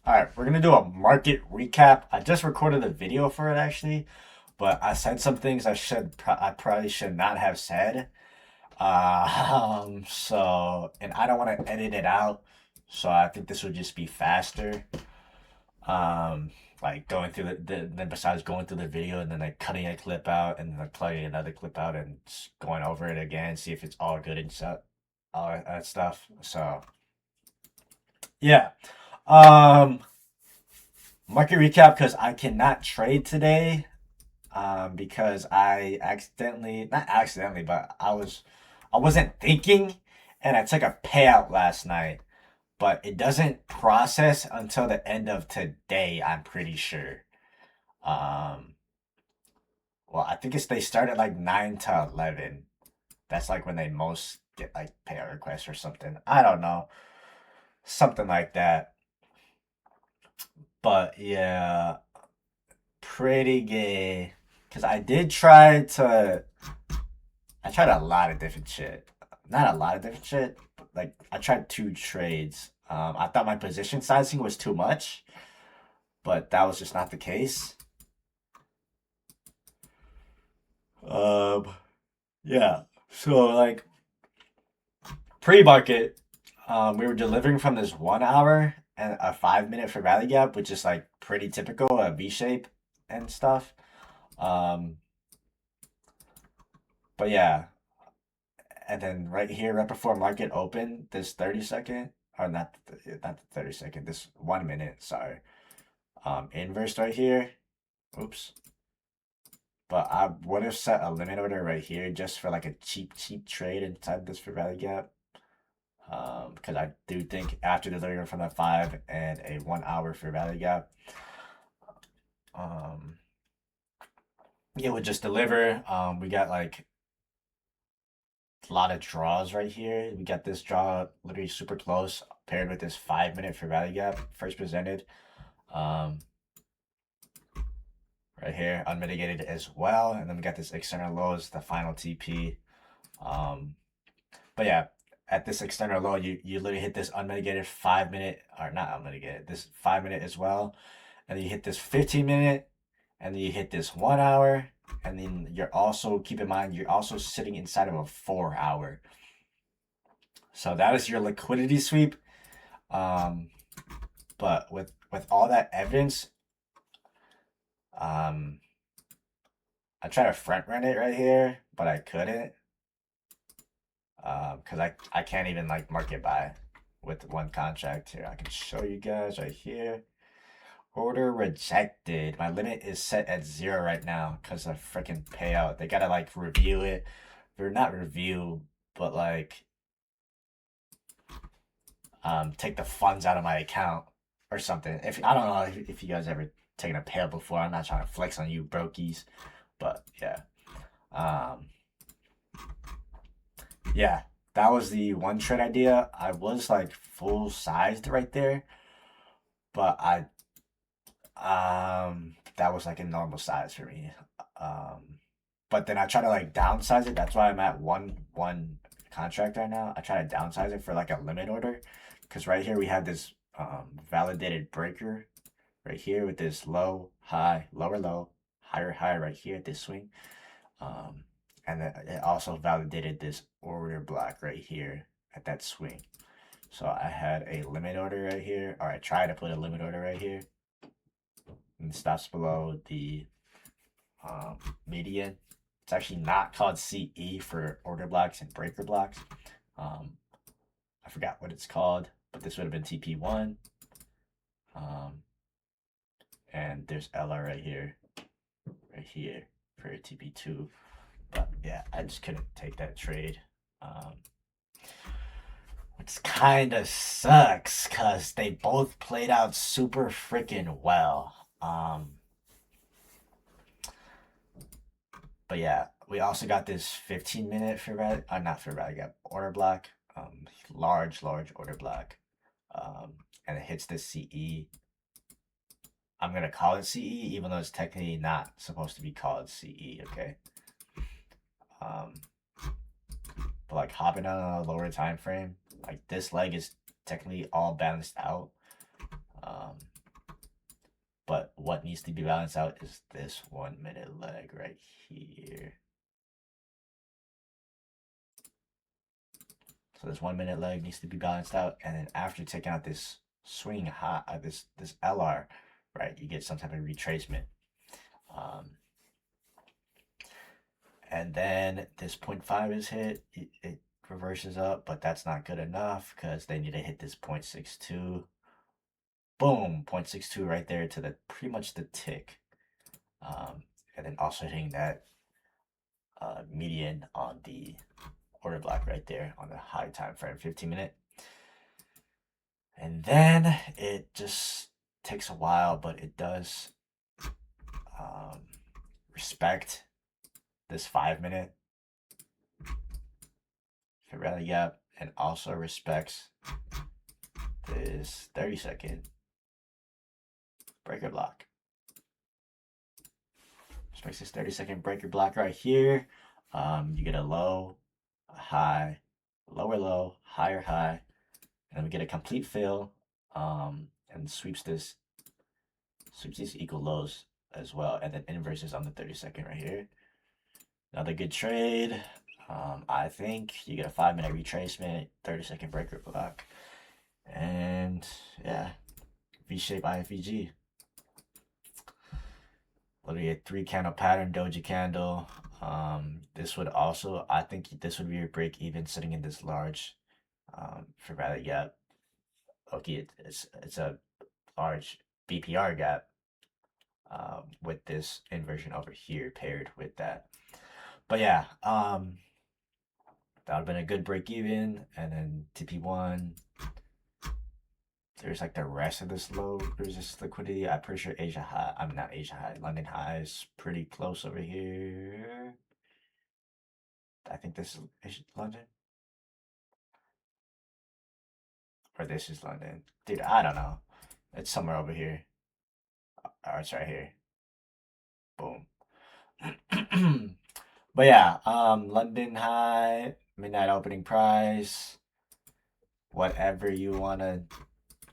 All right, we're gonna do a market recap. I just recorded a video for it actually, but I said some things I probably should not have said. And I don't want to edit it out, so I think this would just be faster. Like going through then besides going through the video and then like cutting a clip out and then like playing another clip out and just going over it again, see if it's all good and stuff, all that stuff. So yeah. Um, Market recap because I cannot trade today. Because I accidentally, not accidentally, but I wasn't thinking, and I took a payout last night, but it doesn't process until the end of today. I'm pretty sure. Um, well, I think they start at like 9 to 11. That's like when they most get like payout requests or something. I don't know, something like that. But yeah, pretty gay. Cause I tried a lot of different shit. Not a lot of different shit, but like I tried two trades. I thought my position sizing was too much, but that was just not the case. Um, yeah. So like pre-market, we were delivering from this 1 hour and a 5 minute for rally gap, which is like pretty typical, a V shape and stuff. Um, but yeah, and then right here, right before market open, this 30 second, or not the 30 second, this 1 minute, sorry. Inverse right here. Oops. But I would have set a limit order right here just for like a cheap trade inside this for value gap. Because I do think after delivering from the 5 and a 1 hour for value gap, um, it would just deliver. We got like a lot of draws right here. We got this draw literally super close paired with this 5 minute for value gap first presented. Um, right here, unmitigated as well. And then we got this external lows, the final TP. Um, but yeah, at this external low, you literally hit this unmitigated 5 minute, or not unmitigated, this 5 minute as well. And then you hit this 15 minute, and then you hit this 1 hour. And then you're also, keep in mind, you're also sitting inside of a 4 hour. So that is your liquidity sweep. Um, but with all that evidence, um, I try to front run it right here, but I couldn't. Because I can't even like market buy with one contract here. I can show you guys right here. Order rejected. My limit is set at 0 right now because of freaking payout. They gotta like review it. Or not review, but like take the funds out of my account or something. If I don't know if you guys ever taken a payout before. I'm not trying to flex on you brokies, but yeah. Um, yeah, that was the one trade idea. I was like full sized right there, but that was like a normal size for me. Um, but then I try to like downsize it. That's why I'm at one contract right now. I try to downsize it for like a limit order, because right here we have this validated breaker right here with this low high lower low higher high right here at this swing. Um, and then it also validated this order block right here at that swing. So I had a limit order right here, or I tried to put a limit order right here, and it stops below the um, median. It's actually not called CE for order blocks and breaker blocks. Um, I forgot what it's called, but this would have been TP1. Um, and there's LR right here for TP2. But yeah, I just couldn't take that trade. Um, which kind of sucks because they both played out super freaking well. But yeah, we also got this 15 minute for red, not for red, got order block, large order block, and it hits the CE. I'm gonna call it CE, even though it's technically not supposed to be called CE. Okay. Um, but like hopping on a lower time frame, like this leg is technically all balanced out. Um, But what needs to be balanced out is this 1 minute leg right here. So this 1 minute leg needs to be balanced out, and then after taking out this swing high, this LR, right, you get some type of retracement. And then this 0.5 is hit, it reverses up, but that's not good enough because they need to hit this 0.62. Boom, 0.62 right there to the pretty much the tick. And then also hitting that median on the order block right there on the high time frame, 15-minute. And then it just takes a while, but it does respect this 5-minute rally gap, and also respects this 30-second breaker block. Respects this 30-second breaker block right here. You get a low, a high, lower low, higher high, and then we get a complete fill, and sweeps these equal lows as well, and then inverses on the 30-second right here. Another good trade. I think you get a 5-minute retracement, 30-second breaker block, and yeah, V-shape IFVG. Literally a 3-candle pattern doji candle. This would also, I think this would be your break even sitting in this large for rally gap. Okay, it's a large BPR gap with this inversion over here paired with that. But yeah, that would have been a good break even. And then TP1, there's like the rest of this low resistance liquidity. I'm pretty sure Asia high, I'm not Asia high, London high is pretty close over here. I think this is London. Or this is London. Dude, I don't know. It's somewhere over here. Or it's right here. Boom. But yeah, London high, midnight opening price, whatever you want to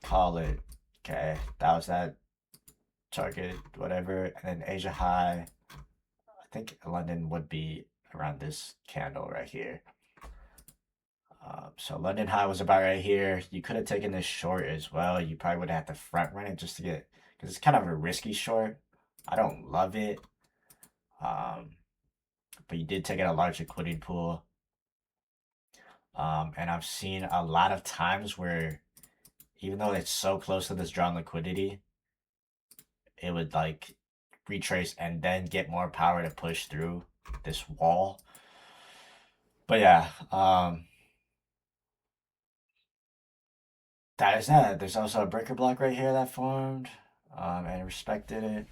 call it. Okay, that was that target, whatever. And then Asia high, I think London would be around this candle right here. So London high was about right here. You could have taken this short as well. You probably would have to front run it just to get, because it's kind of a risky short. I don't love it. But you did take out a large liquidity pool. And I've seen a lot of times where even though it's so close to this drawn liquidity, it would like retrace and then get more power to push through this wall. But yeah, that is that. There's also a breaker block right here that formed, and respected it.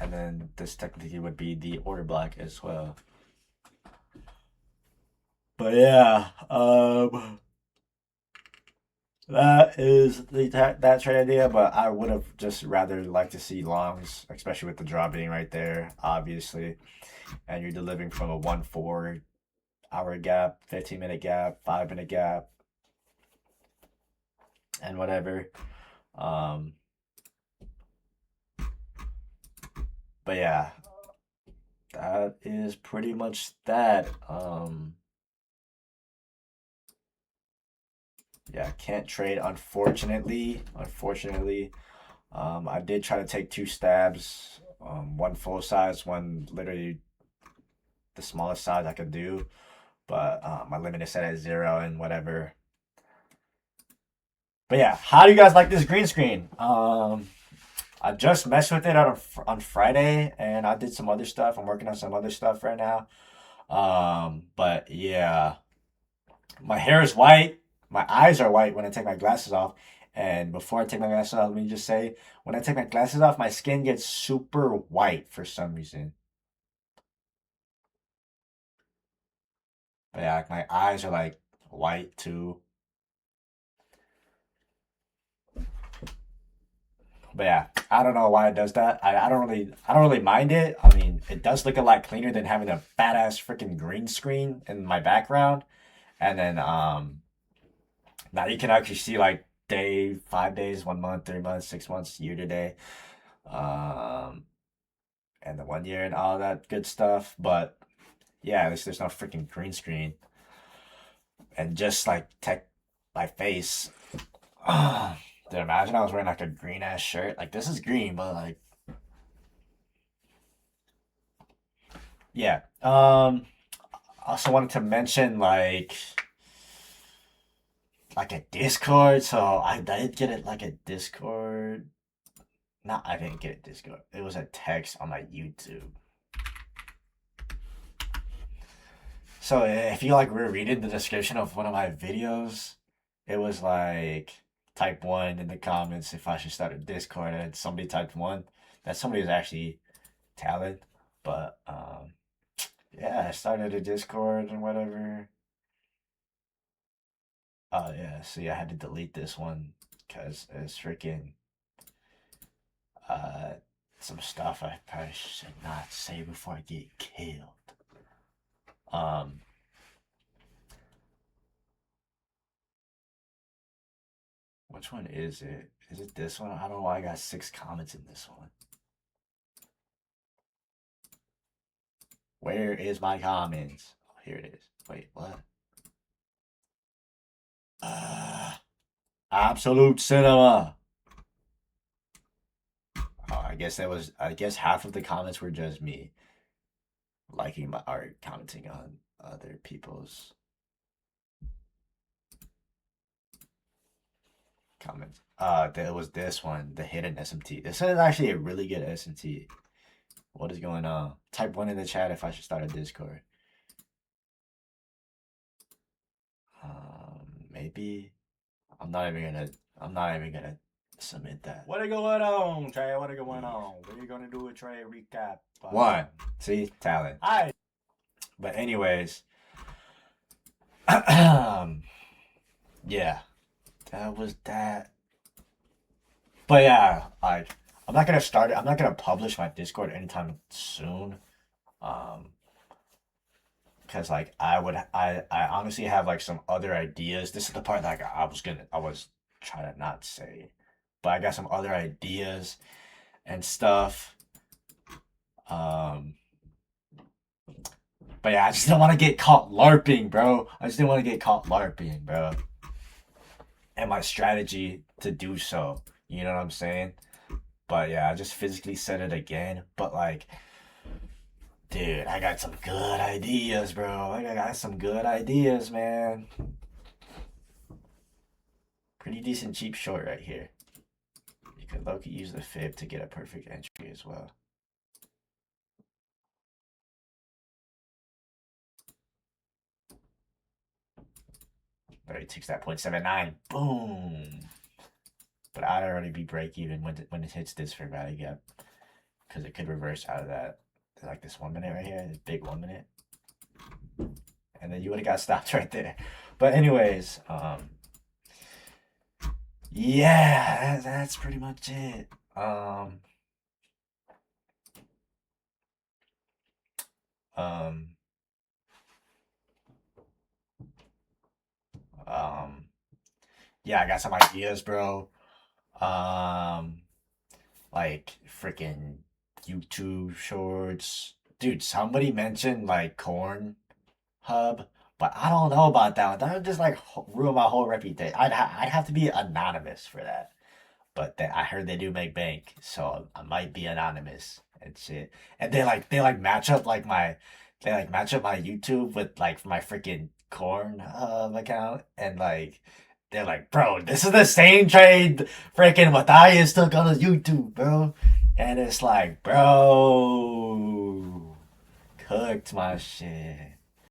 And then this technically would be the order block as well. But yeah, that is that trade idea. But I would have just rather liked to see longs, especially with the draw being right there, obviously. And you're delivering from a 1-4 hour gap, 15-minute gap, 5-minute gap, and whatever. But yeah, that is pretty much that. Yeah, can't trade, unfortunately. I did try to take 2 stabs, one full size, one literally the smallest size I could do, but my limit is set at 0 and whatever. But yeah, how do you guys like this green screen? I just messed with it on Friday, and I did some other stuff. I'm working on some other stuff right now. But yeah, my hair is white. My eyes are white when I take my glasses off. And before I take my glasses off, let me just say, when I take my glasses off, my skin gets super white for some reason. But yeah, my eyes are like white too. But yeah, I don't know why it does that. I don't really mind it. I mean, it does look a lot cleaner than having a fat ass freaking green screen in my background. And then now you can actually see like day, 5 days, 1 month, 3 months, 6 months, year to day, um, and the 1 year and all that good stuff. But yeah, at least there's no freaking green screen and just like tech my face. Dude, imagine I was wearing like a green ass shirt. Like this is green, but like yeah. Also wanted to mention like a Discord. So I did get it like a Discord. No, I didn't get a Discord. It was a text on my YouTube. So if you like were reading the description of one of my videos, it was like type one in the comments if I should start a Discord, and somebody typed one. That somebody was actually Talon, but yeah, I started a Discord and whatever. Oh yeah, see, I had to delete this one because it's freaking uh some stuff I probably should not say before I get killed. Um, which one is it? Is it this one? I don't know why I got 6 comments in this one. Where is my comments? Oh, here it is. Wait, what? Absolute cinema. Oh, I guess that was. I guess half of the comments were just me liking my art, commenting on other people's comments. That was this one, the hidden SMT. This is actually a really good SMT. What is going on? Type one in the chat if I should start a Discord. Maybe. I'm not even gonna. I'm not even gonna submit that. What is going on, Trey? What is going on? What are you gonna do with Trey? Recap. One. See, talent. Hi. But anyways, yeah, that was that. But yeah, like I'm not gonna start it. I'm not gonna publish my Discord anytime soon. Um, because like I honestly have like some other ideas. This is the part that I was trying to not say, but I got some other ideas and stuff. Um, but yeah, I just don't want to get caught LARPing, bro. I just didn't want to get caught LARPing, bro. And my strategy to do so, you know what I'm saying? But yeah, I just physically said it again. But like, dude, I got some good ideas, bro. I got some good ideas, man. Pretty decent cheap short right here. You could low-key use the fib to get a perfect entry as well. Already takes that 0.79. Boom. But I'd already be break even when it hits this for value gap. Because it could reverse out of that. Like this 1 minute right here. This big 1 minute. And then you would have got stopped right there. But anyways, yeah, that's pretty much it. Um, um, yeah, I got some ideas, bro. Like freaking YouTube shorts. Dude, somebody mentioned like Corn Hub, but I don't know about that one. That would just like ruin my whole reputation. I'd have to be anonymous for that. But I heard they do make bank, so I might be anonymous and shit. And they like match up like my they like match up my YouTube with like my freaking Corn account, and like they're like, bro, this is the same trade freaking Matthias took on his YouTube, bro. And it's like, bro, cooked my shit.